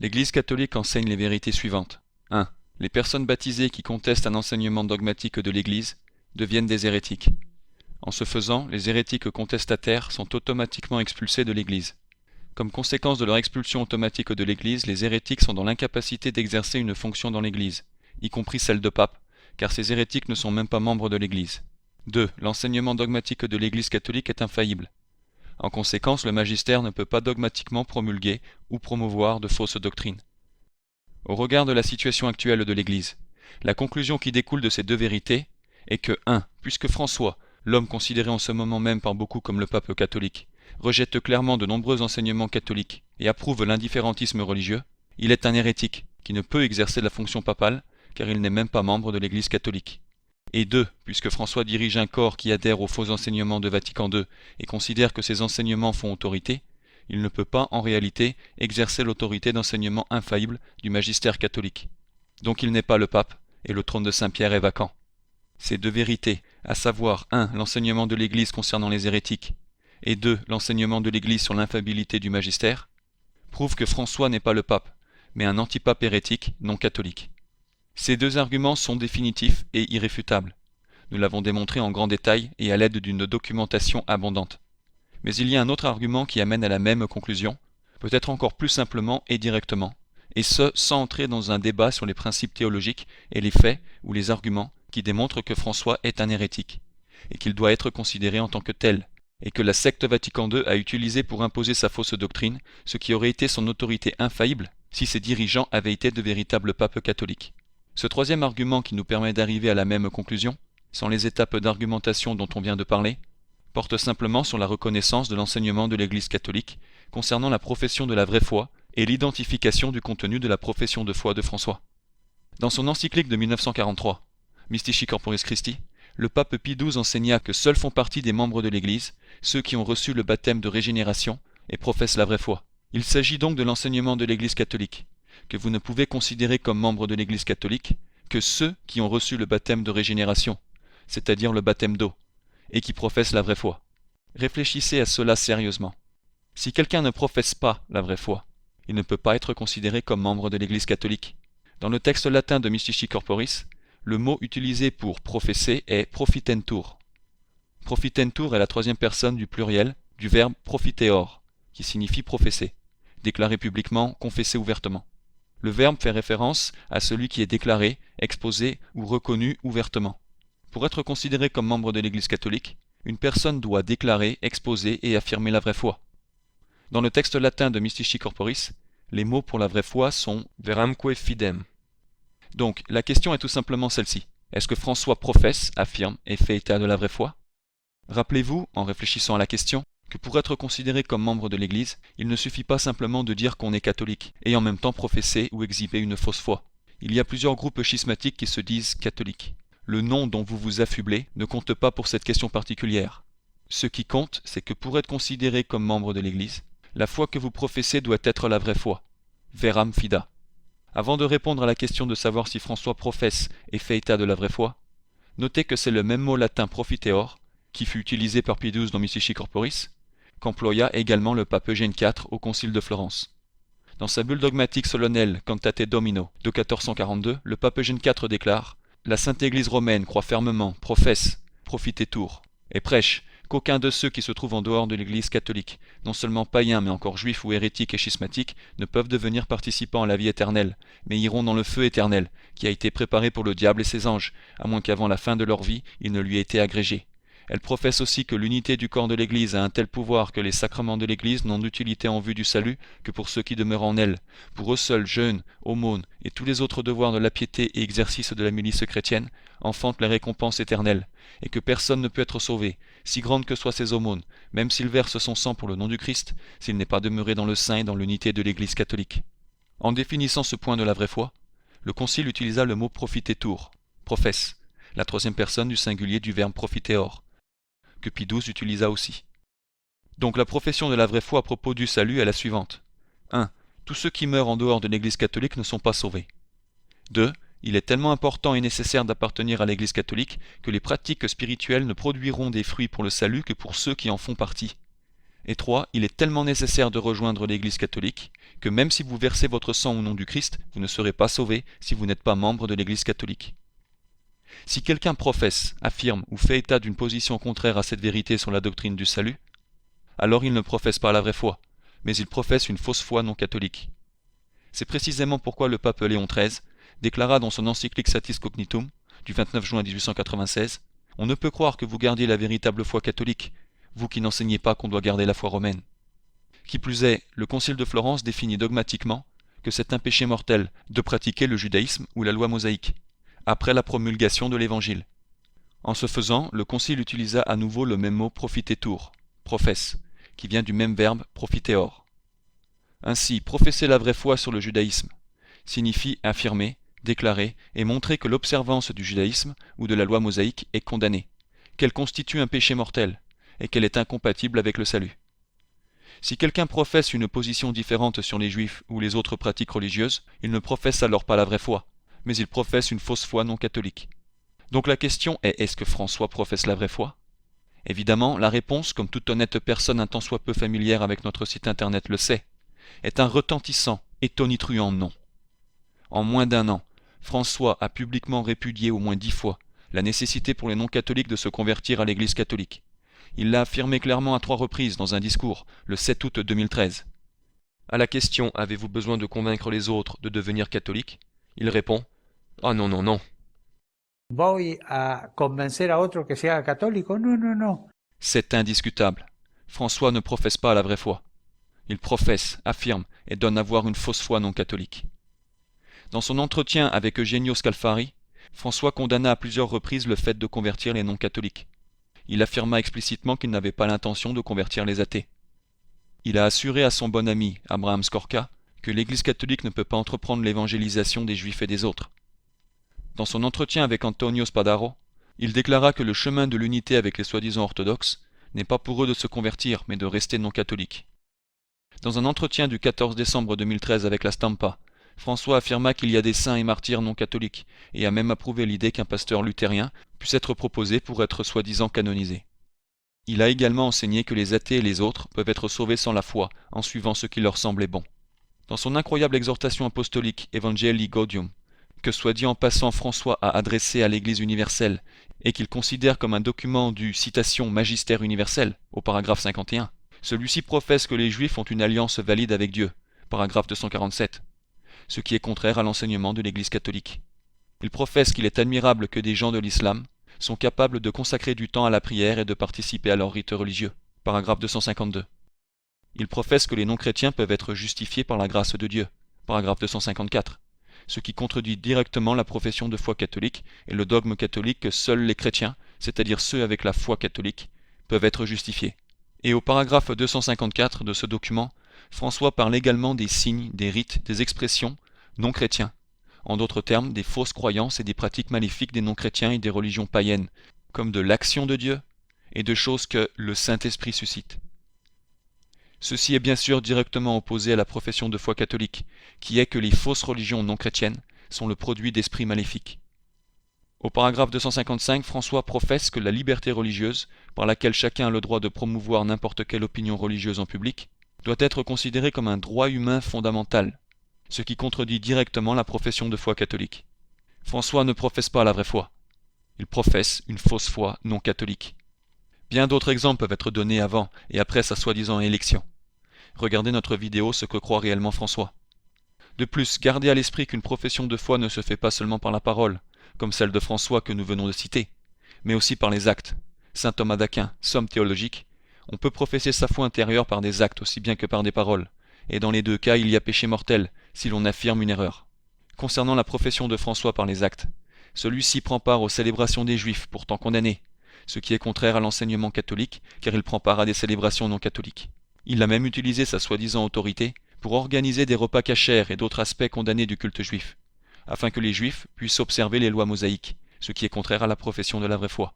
L'Église catholique enseigne les vérités suivantes. 1. Les personnes baptisées qui contestent un enseignement dogmatique de l'Église deviennent des hérétiques. En ce faisant, les hérétiques contestataires sont automatiquement expulsés de l'Église. Comme conséquence de leur expulsion automatique de l'Église, les hérétiques sont dans l'incapacité d'exercer une fonction dans l'Église, y compris celle de pape, car ces hérétiques ne sont même pas membres de l'Église. 2. L'enseignement dogmatique de l'Église catholique est infaillible. En conséquence, le magistère ne peut pas dogmatiquement promulguer ou promouvoir de fausses doctrines. Au regard de la situation actuelle de l'Église, la conclusion qui découle de ces deux vérités est que 1. Puisque François, l'homme considéré en ce moment même par beaucoup comme le pape catholique, rejette clairement de nombreux enseignements catholiques et approuve l'indifférentisme religieux, il est un hérétique qui ne peut exercer la fonction papale car il n'est même pas membre de l'Église catholique. Et 2. Puisque François dirige un corps qui adhère aux faux enseignements de Vatican II et considère que ces enseignements font autorité, il ne peut pas, en réalité, exercer l'autorité d'enseignement infaillible du magistère catholique. Donc il n'est pas le pape, et le trône de Saint-Pierre est vacant. Ces deux vérités, à savoir 1. L'enseignement de l'Église concernant les hérétiques, et 2. L'enseignement de l'Église sur l'infaillibilité du magistère, prouvent que François n'est pas le pape, mais un antipape hérétique non catholique. Ces deux arguments sont définitifs et irréfutables. Nous l'avons démontré en grand détail et à l'aide d'une documentation abondante. Mais il y a un autre argument qui amène à la même conclusion, peut-être encore plus simplement et directement, et ce sans entrer dans un débat sur les principes théologiques et les faits ou les arguments qui démontrent que François est un hérétique, et qu'il doit être considéré en tant que tel, et que la secte Vatican II a utilisé pour imposer sa fausse doctrine, ce qui aurait été son autorité infaillible si ses dirigeants avaient été de véritables papes catholiques. Ce troisième argument qui nous permet d'arriver à la même conclusion, sans les étapes d'argumentation dont on vient de parler, porte simplement sur la reconnaissance de l'enseignement de l'Église catholique concernant la profession de la vraie foi et l'identification du contenu de la profession de foi de François. Dans son encyclique de 1943, Mystici Corporis Christi, le pape Pie XII enseigna que seuls font partie des membres de l'Église ceux qui ont reçu le baptême de régénération et professent la vraie foi. Il s'agit donc de l'enseignement de l'Église catholique, que vous ne pouvez considérer comme membres de l'Église catholique que ceux qui ont reçu le baptême de régénération, c'est-à-dire le baptême d'eau, et qui professent la vraie foi. Réfléchissez à cela sérieusement. Si quelqu'un ne professe pas la vraie foi, il ne peut pas être considéré comme membre de l'Église catholique. Dans le texte latin de Mystici Corporis, le mot utilisé pour professer est profitentur. Profitentur est la troisième personne du pluriel du verbe profiteor, qui signifie professer, déclarer publiquement, confesser ouvertement. Le verbe fait référence à celui qui est déclaré, exposé ou reconnu ouvertement. Pour être considéré comme membre de l'Église catholique, une personne doit déclarer, exposer et affirmer la vraie foi. Dans le texte latin de Mystici Corporis, les mots pour la vraie foi sont veramque fidem. Donc, la question est tout simplement celle-ci. Est-ce que François professe, affirme et fait état de la vraie foi? Rappelez-vous, en réfléchissant à la question, que pour être considéré comme membre de l'Église, il ne suffit pas simplement de dire qu'on est catholique, et en même temps professer ou exhiber une fausse foi. Il y a plusieurs groupes schismatiques qui se disent catholiques. Le nom dont vous vous affublez ne compte pas pour cette question particulière. Ce qui compte, c'est que pour être considéré comme membre de l'Église, la foi que vous professez doit être la vraie foi, veram fida. Avant de répondre à la question de savoir si François professe et fait état de la vraie foi, notez que c'est le même mot latin profiteor, qui fut utilisé par Pie XII dans Mystici Corporis, qu'employa également le pape Eugène IV au Concile de Florence. Dans sa bulle dogmatique solennelle Cantate Domino de 1442, le pape Eugène IV déclare « La Sainte Église romaine croit fermement, professe, profitetur, et prêche qu'aucun de ceux qui se trouvent en dehors de l'Église catholique, non seulement païens mais encore juifs ou hérétiques et schismatiques, ne peuvent devenir participants à la vie éternelle, mais iront dans le feu éternel, qui a été préparé pour le diable et ses anges, à moins qu'avant la fin de leur vie, il ne lui ait été agrégé. Elle professe aussi que l'unité du corps de l'Église a un tel pouvoir que les sacrements de l'Église n'ont d'utilité en vue du salut que pour ceux qui demeurent en elle. Pour eux seuls, jeûnes, aumônes et tous les autres devoirs de la piété et exercices de la milice chrétienne enfantent les récompenses éternelles, et que personne ne peut être sauvé, si grandes que soient ses aumônes, même s'il verse son sang pour le nom du Christ, s'il n'est pas demeuré dans le sein et dans l'unité de l'Église catholique. En définissant ce point de la vraie foi, le Concile utilisa le mot profitetur, professe, la troisième personne du singulier du verbe profiteor, que Pie XII utilisa aussi. Donc la profession de la vraie foi à propos du salut est la suivante. 1. Tous ceux qui meurent en dehors de l'Église catholique ne sont pas sauvés. 2. Il est tellement important et nécessaire d'appartenir à l'Église catholique que les pratiques spirituelles ne produiront des fruits pour le salut que pour ceux qui en font partie. Et 3. Il est tellement nécessaire de rejoindre l'Église catholique que même si vous versez votre sang au nom du Christ, vous ne serez pas sauvé si vous n'êtes pas membre de l'Église catholique. Si quelqu'un professe, affirme ou fait état d'une position contraire à cette vérité sur la doctrine du salut, alors il ne professe pas la vraie foi, mais il professe une fausse foi non catholique. C'est précisément pourquoi le pape Léon XIII déclara dans son encyclique Satis Cognitum du 29 juin 1896 « On ne peut croire que vous gardiez la véritable foi catholique, vous qui n'enseignez pas qu'on doit garder la foi romaine. » Qui plus est, le Concile de Florence définit dogmatiquement que c'est un péché mortel de pratiquer le judaïsme ou la loi mosaïque, après la promulgation de l'Évangile. En ce faisant, le Concile utilisa à nouveau le même mot profitetur, professe, qui vient du même verbe profiteor. Ainsi, professer la vraie foi sur le judaïsme signifie affirmer, déclarer et montrer que l'observance du judaïsme ou de la loi mosaïque est condamnée, qu'elle constitue un péché mortel et qu'elle est incompatible avec le salut. Si quelqu'un professe une position différente sur les juifs ou les autres pratiques religieuses, il ne professe alors pas la vraie foi, mais il professe une fausse foi non catholique. Donc la question est, est-ce que François professe la vraie foi? Évidemment, la réponse, comme toute honnête personne un tant soit peu familière avec notre site internet le sait, est un retentissant et tonitruant non. En moins d'un an, François a publiquement répudié au moins 10 fois la nécessité pour les non-catholiques de se convertir à l'Église catholique. Il l'a affirmé clairement à 3 reprises dans un discours, le 7 août 2013. À la question « Avez-vous besoin de convaincre les autres de devenir catholiques ?» il répond « Ah non, non, non. » ¿Voy a convencer a otro que se haga católico? No, no, no. C'est indiscutable. François ne professe pas la vraie foi. Il professe, affirme et donne à voir une fausse foi non catholique. Dans son entretien avec Eugenio Scalfari, François condamna à plusieurs reprises le fait de convertir les non-catholiques. Il affirma explicitement qu'il n'avait pas l'intention de convertir les athées. Il a assuré à son bon ami, Abraham Skorka, que l'Église catholique ne peut pas entreprendre l'évangélisation des Juifs et des autres. Dans son entretien avec Antonio Spadaro, il déclara que le chemin de l'unité avec les soi-disant orthodoxes n'est pas pour eux de se convertir, mais de rester non-catholiques. Dans un entretien du 14 décembre 2013 avec la Stampa, François affirma qu'il y a des saints et martyrs non catholiques, et a même approuvé l'idée qu'un pasteur luthérien puisse être proposé pour être soi-disant canonisé. Il a également enseigné que les athées et les autres peuvent être sauvés sans la foi, en suivant ce qui leur semblait bon. Dans son incroyable exhortation apostolique Evangelii Gaudium, que soit dit en passant François a adressé à l'Église universelle, et qu'il considère comme un document du citation Magistère universel, au paragraphe 51, celui-ci professe que les Juifs ont une alliance valide avec Dieu, paragraphe 247, ce qui est contraire à l'enseignement de l'Église catholique. Il professe qu'il est admirable que des gens de l'islam sont capables de consacrer du temps à la prière et de participer à leurs rites religieux, paragraphe 252. Il professe que les non-chrétiens peuvent être justifiés par la grâce de Dieu, paragraphe 254, ce qui contredit directement la profession de foi catholique et le dogme catholique que seuls les chrétiens, c'est-à-dire ceux avec la foi catholique, peuvent être justifiés. Et au paragraphe 254 de ce document, François parle également des signes, des rites, des expressions non chrétiens, en d'autres termes des fausses croyances et des pratiques maléfiques des non-chrétiens et des religions païennes, comme de l'action de Dieu et de choses que le Saint-Esprit suscite. Ceci est bien sûr directement opposé à la profession de foi catholique, qui est que les fausses religions non chrétiennes sont le produit d'esprits maléfiques. Au paragraphe 255, François professe que la liberté religieuse, par laquelle chacun a le droit de promouvoir n'importe quelle opinion religieuse en public, doit être considérée comme un droit humain fondamental, ce qui contredit directement la profession de foi catholique. François ne professe pas la vraie foi. Il professe une fausse foi non catholique. Bien d'autres exemples peuvent être donnés avant et après sa soi-disant élection. Regardez notre vidéo Ce que croit réellement François. De plus, gardez à l'esprit qu'une profession de foi ne se fait pas seulement par la parole, comme celle de François que nous venons de citer, mais aussi par les actes. Saint Thomas d'Aquin, Somme théologique, on peut professer sa foi intérieure par des actes aussi bien que par des paroles, et dans les deux cas il y a péché mortel si l'on affirme une erreur. Concernant la profession de François par les actes, celui-ci prend part aux célébrations des Juifs, pourtant condamnés, ce qui est contraire à l'enseignement catholique, car il prend part à des célébrations non catholiques. Il a même utilisé sa soi-disant autorité pour organiser des repas cachers et d'autres aspects condamnés du culte juif, afin que les Juifs puissent observer les lois mosaïques, ce qui est contraire à la profession de la vraie foi.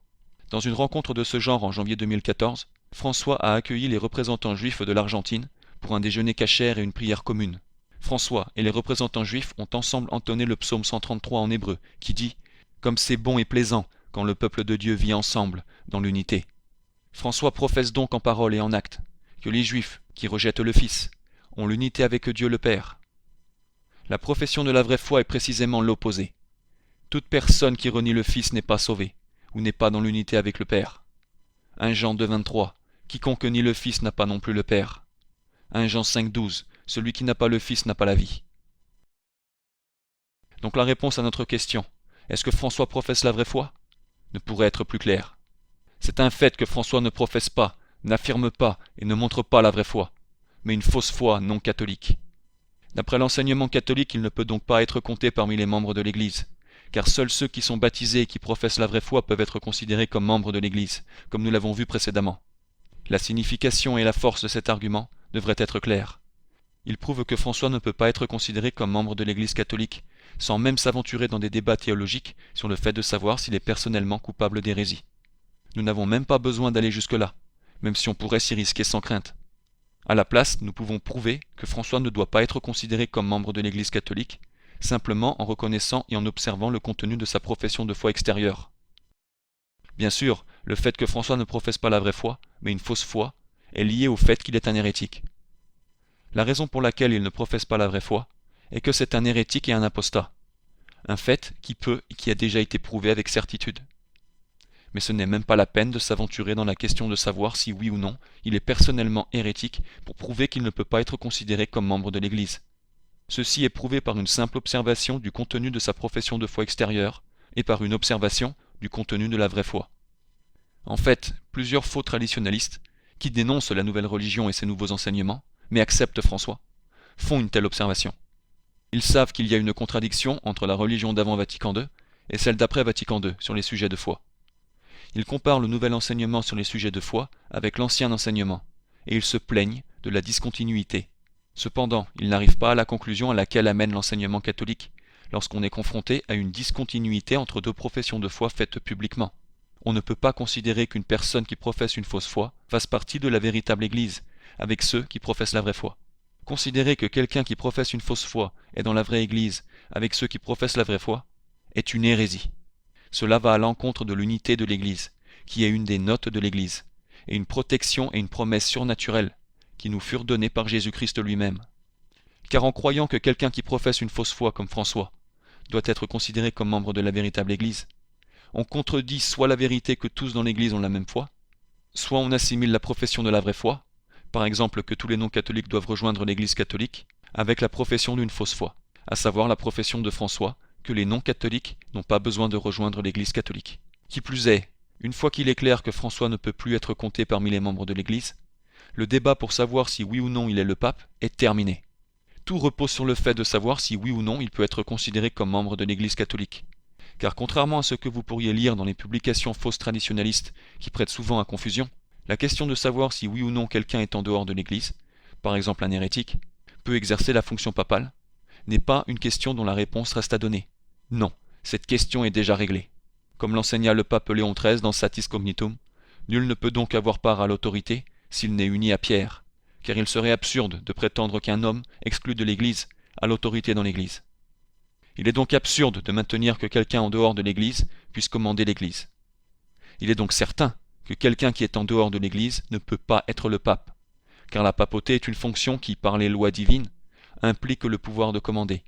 Dans une rencontre de ce genre en janvier 2014, François a accueilli les représentants juifs de l'Argentine pour un déjeuner cachère et une prière commune. François et les représentants juifs ont ensemble entonné le psaume 133 en hébreu, qui dit « Comme c'est bon et plaisant quand le peuple de Dieu vit ensemble, dans l'unité ». François professe donc en parole et en acte que les Juifs, qui rejettent le Fils, ont l'unité avec Dieu le Père. La profession de la vraie foi est précisément l'opposé. Toute personne qui renie le Fils n'est pas sauvée, ou n'est pas dans l'unité avec le Père. 1 Jean 2, 23. Quiconque nie le Fils n'a pas non plus le Père. 1 Jean 5, 12. Celui qui n'a pas le Fils n'a pas la vie. Donc la réponse à notre question, est-ce que François professe la vraie foi, ne pourrait être plus claire. C'est un fait que François ne professe pas, n'affirme pas et ne montre pas la vraie foi, mais une fausse foi non catholique. D'après l'enseignement catholique, il ne peut donc pas être compté parmi les membres de l'Église, car seuls ceux qui sont baptisés et qui professent la vraie foi peuvent être considérés comme membres de l'Église, comme nous l'avons vu précédemment. La signification et la force de cet argument devraient être claires. Il prouve que François ne peut pas être considéré comme membre de l'Église catholique, sans même s'aventurer dans des débats théologiques sur le fait de savoir s'il est personnellement coupable d'hérésie. Nous n'avons même pas besoin d'aller jusque-là, même si on pourrait s'y risquer sans crainte. À la place, nous pouvons prouver que François ne doit pas être considéré comme membre de l'Église catholique, simplement en reconnaissant et en observant le contenu de sa profession de foi extérieure. Bien sûr, le fait que François ne professe pas la vraie foi, mais une fausse foi, est lié au fait qu'il est un hérétique. La raison pour laquelle il ne professe pas la vraie foi est que c'est un hérétique et un apostat, un fait qui peut et qui a déjà été prouvé avec certitude. Mais ce n'est même pas la peine de s'aventurer dans la question de savoir si oui ou non il est personnellement hérétique pour prouver qu'il ne peut pas être considéré comme membre de l'Église. Ceci est prouvé par une simple observation du contenu de sa profession de foi extérieure et par une observation du contenu de la vraie foi. En fait, plusieurs faux traditionalistes, qui dénoncent la nouvelle religion et ses nouveaux enseignements, mais acceptent François, font une telle observation. Ils savent qu'il y a une contradiction entre la religion d'avant Vatican II et celle d'après Vatican II sur les sujets de foi. Ils comparent le nouvel enseignement sur les sujets de foi avec l'ancien enseignement, et ils se plaignent de la discontinuité. Cependant, ils n'arrivent pas à la conclusion à laquelle amène l'enseignement catholique, lorsqu'on est confronté à une discontinuité entre deux professions de foi faites publiquement. On ne peut pas considérer qu'une personne qui professe une fausse foi fasse partie de la véritable Église, avec ceux qui professent la vraie foi. Considérer que quelqu'un qui professe une fausse foi est dans la vraie Église, avec ceux qui professent la vraie foi, est une hérésie. Cela va à l'encontre de l'unité de l'Église, qui est une des notes de l'Église, et une protection et une promesse surnaturelle qui nous furent données par Jésus-Christ lui-même. Car en croyant que quelqu'un qui professe une fausse foi comme François doit être considéré comme membre de la véritable Église, on contredit soit la vérité que tous dans l'Église ont la même foi, soit on assimile la profession de la vraie foi, par exemple que tous les non-catholiques doivent rejoindre l'Église catholique, avec la profession d'une fausse foi, à savoir la profession de François que les non-catholiques n'ont pas besoin de rejoindre l'Église catholique. Qui plus est, une fois qu'il est clair que François ne peut plus être compté parmi les membres de l'Église, le débat pour savoir si oui ou non il est le pape est terminé. Tout repose sur le fait de savoir si oui ou non il peut être considéré comme membre de l'Église catholique. Car contrairement à ce que vous pourriez lire dans les publications fausses traditionnalistes qui prêtent souvent à confusion, la question de savoir si oui ou non quelqu'un est en dehors de l'Église, par exemple un hérétique, peut exercer la fonction papale, n'est pas une question dont la réponse reste à donner. Non, cette question est déjà réglée. Comme l'enseigna le pape Léon XIII dans Satis Cognitum, nul ne peut donc avoir part à l'autorité s'il n'est uni à Pierre, car il serait absurde de prétendre qu'un homme exclu de l'Église a l'autorité dans l'Église. Il est donc absurde de maintenir que quelqu'un en dehors de l'Église puisse commander l'Église. Il est donc certain que quelqu'un qui est en dehors de l'Église ne peut pas être le pape, car la papauté est une fonction qui, par les lois divines, implique le pouvoir de commander.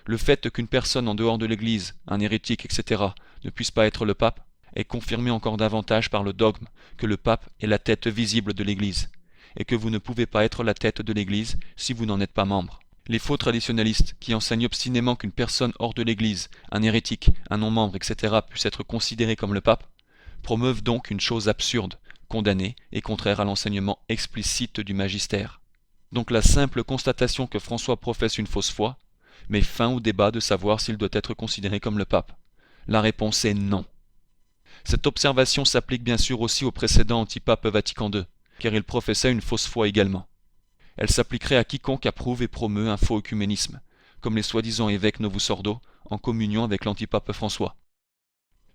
Le fait qu'une personne en dehors de l'Église, un hérétique, etc., ne puisse pas être le pape, est confirmé encore davantage par le dogme que le pape est la tête visible de l'Église, et que vous ne pouvez pas être la tête de l'Église si vous n'en êtes pas membre. Les faux traditionalistes, qui enseignent obstinément qu'une personne hors de l'Église, un hérétique, un non-membre, etc., puisse être considéré comme le pape, promeuvent donc une chose absurde, condamnée et contraire à l'enseignement explicite du magistère. Donc la simple constatation que François professe une fausse foi met fin au débat de savoir s'il doit être considéré comme le pape. La réponse est non. Cette observation s'applique bien sûr aussi au précédent antipape Vatican II, car il professait une fausse foi également. Elle s'appliquerait à quiconque approuve et promeut un faux œcuménisme, comme les soi-disant évêques Novus Ordo, en communion avec l'antipape François.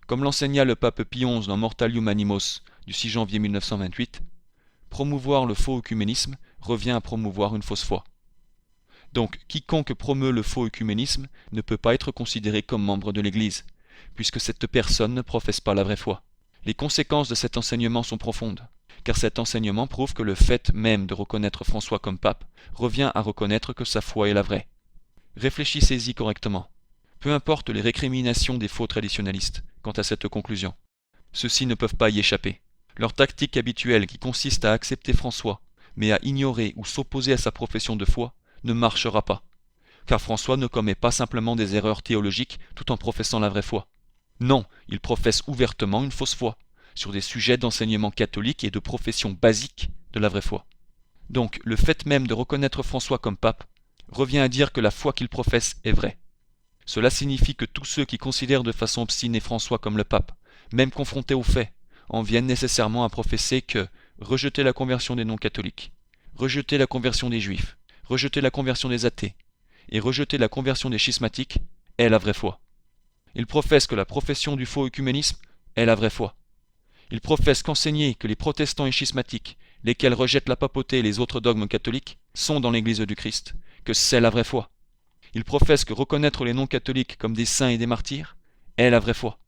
Comme l'enseigna le pape Pie XI dans Mortalium Animos du 6 janvier 1928, promouvoir le faux œcuménisme revient à promouvoir une fausse foi. Donc, quiconque promeut le faux œcuménisme ne peut pas être considéré comme membre de l'Église, puisque cette personne ne professe pas la vraie foi. Les conséquences de cet enseignement sont profondes, car cet enseignement prouve que le fait même de reconnaître François comme pape revient à reconnaître que sa foi est la vraie. Réfléchissez-y correctement. Peu importe les récriminations des faux traditionalistes quant à cette conclusion. Ceux-ci ne peuvent pas y échapper. Leur tactique habituelle qui consiste à accepter François, mais à ignorer ou s'opposer à sa profession de foi, ne marchera pas. Car François ne commet pas simplement des erreurs théologiques tout en professant la vraie foi. Non, il professe ouvertement une fausse foi, sur des sujets d'enseignement catholique et de profession basique de la vraie foi. Donc, le fait même de reconnaître François comme pape revient à dire que la foi qu'il professe est vraie. Cela signifie que tous ceux qui considèrent de façon obstinée François comme le pape, même confrontés aux faits, en viennent nécessairement à professer que rejeter la conversion des non-catholiques, rejeter la conversion des juifs, rejeter la conversion des athées, et rejeter la conversion des schismatiques est la vraie foi. Ils professent que la profession du faux œcuménisme est la vraie foi. Ils professent qu'enseigner que les protestants et schismatiques, lesquels rejettent la papauté et les autres dogmes catholiques, sont dans l'Église du Christ, que c'est la vraie foi. Ils professent que reconnaître les non-catholiques comme des saints et des martyrs est la vraie foi.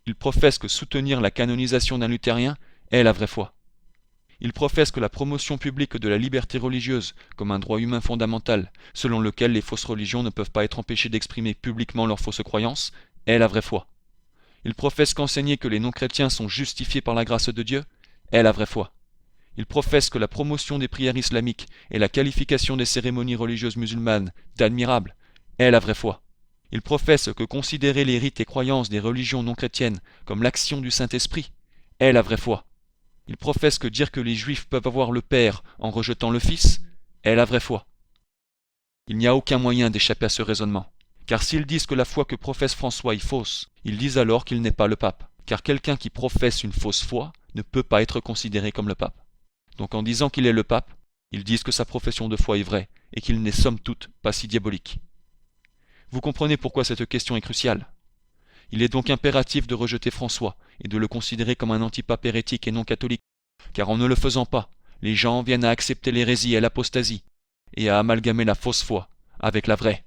Ils professent que soutenir la canonisation d'un luthérien est la vraie foi. Ils professent que la promotion publique de la liberté religieuse comme un droit humain fondamental, selon lequel les fausses religions ne peuvent pas être empêchées d'exprimer publiquement leurs fausses croyances, est la vraie foi. Ils professent qu'enseigner que les non-chrétiens sont justifiés par la grâce de Dieu est la vraie foi. Ils professent que la promotion des prières islamiques et la qualification des cérémonies religieuses musulmanes d'admirables est la vraie foi. Ils professent que considérer les rites et croyances des religions non chrétiennes comme l'action du Saint-Esprit est la vraie foi. Ils professent que dire que les Juifs peuvent avoir le Père en rejetant le Fils est la vraie foi. Il n'y a aucun moyen d'échapper à ce raisonnement, car s'ils disent que la foi que professe François est fausse, ils disent alors qu'il n'est pas le pape, car quelqu'un qui professe une fausse foi ne peut pas être considéré comme le pape. Donc en disant qu'il est le pape, ils disent que sa profession de foi est vraie et qu'il n'est somme toute pas si diabolique. Vous comprenez pourquoi cette question est cruciale. Il est donc impératif de rejeter François et de le considérer comme un antipape hérétique et non catholique, car en ne le faisant pas, les gens viennent à accepter l'hérésie et l'apostasie, et à amalgamer la fausse foi avec la vraie.